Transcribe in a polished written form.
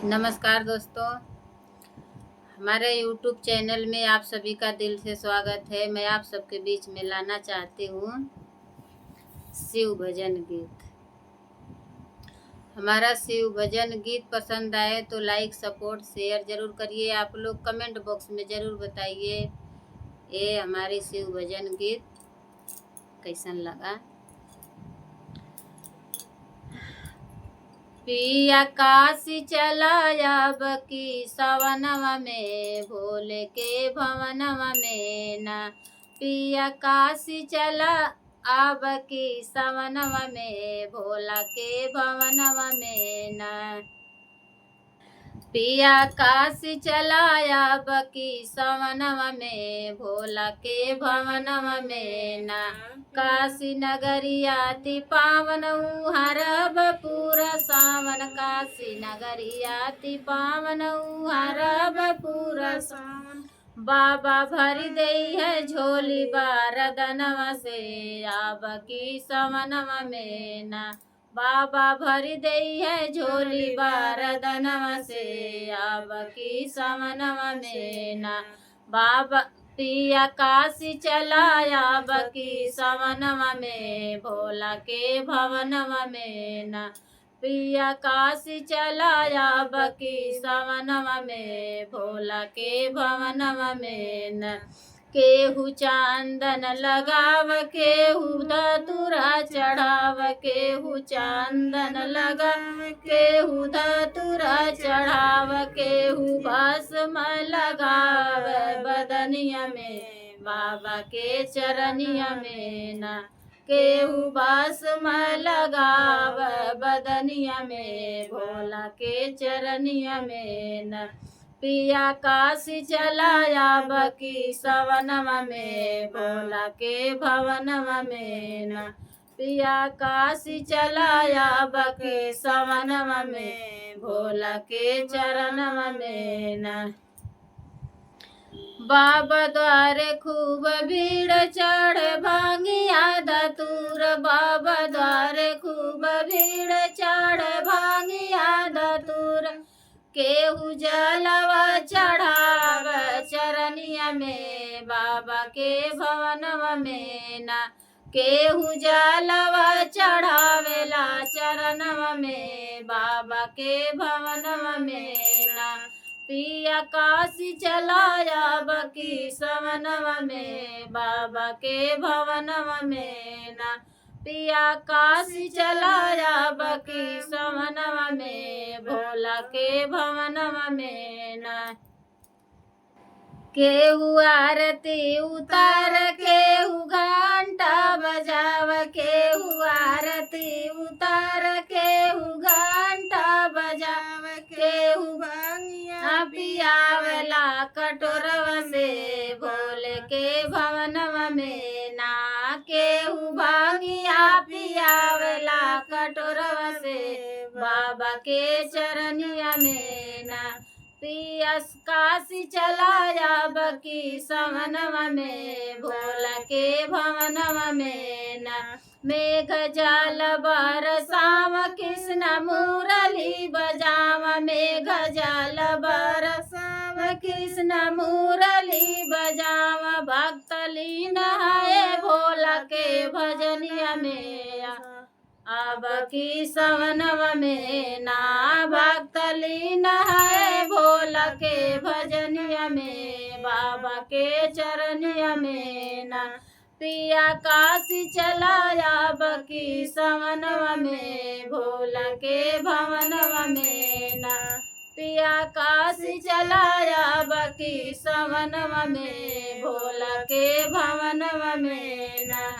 नमस्कार दोस्तों, हमारे YouTube चैनल में आप सभी का दिल से स्वागत है। मैं आप सबके बीच में लाना चाहती हूँ शिव भजन गीत। हमारा शिव भजन गीत पसंद आए तो लाइक, सपोर्ट, शेयर ज़रूर करिए। आप लोग कमेंट बॉक्स में ज़रूर बताइए ये हमारी शिव भजन गीत कैसन लगा। पिया काशी चलाया बकी सवनवा में, भोले के भवनवा में ना। पिया काशी चला आब की सवनवा में, भोला के भवनवा में ना। पिया काशी चलाया बकी सवनवा में, भोला के भवनवा में ना। काशी नगरिया ति पावन हरब पूरा सावन, काशी नगरिया ति पावन हरब पूरा सावन। बाबा भरी दई है झोली बारदनवा से, आब की सवनवा में ना। बाबा भरी दई है झोली बारदनवा से, आब की सवनवा में ना। बाबा पिया काशी चलाया बकी सवनवा में, भोला के भवनवा में ना। पिया काशी चलाया बकी सवनवा में, भोला के भवनवा में ना। केहू चांदन लगाव, केहू धतूरा चढ़ाव, केहू चांदन लगाव, केहू धतूरा चढ़ाव, केहू भस्म लगाव बदनिया में, बाबा के चरनिया में ना। केहू भस्म लगाव बदनिया में, भोला के चरनिया में ना। पिया काशी चलाया बकी सवनवा में, भोला के भवनवा में ना। पिया काशी चलाया बकी सवनवा में, भोला के चरणवा में ना। बाबा द्वारे खूब भीड़ चढ़े भांगिया धतूर, बाबा द्वारे खूब भीड़ चढ़े भांगिया धतूर। केहू जलवा चढ़ाव चरनिया में, बाबा के भवनवा में ना। केहू जलवा चढ़ावेला चरणवा में, बाबा के भवनवा में ना। पिया काशी चलाया बकी सवनवा में, बाबा के भवनवा में ना। पिया काशी चलाया बकी सवनवा में, भोला के भवनवा में ना। केहू आरती उतार, केहू घंटा बजाव, केहू आरती उतार, केहू घंटा बजाव, केहू भांगिया पियावला कटोरवा से, भोले के भवनवा में ना। केहू भांगिया पियावला कटोरवा से, बाबा के चरनिया में ना। पिया काशी चलाया बकी सवनवा में, भोला के भवनवा में ना। मेघ जाल बरसाव, कृष्ण मुरली बजाव, मेघ जाल बरसाव, कृष्ण मुरली बजाव। भक्त लीन है भोला के भजनिया में, आब की सवनवा में ना। भक्त लीन है भोला के भजनिया में, बाबा के चरनिया में ना। पिया काशी चलाया बकी सवनवा में, भोला के भवनवा में ना। पिया काशी चलाया बकी सवनवा में, भोला के भवनवा में ना।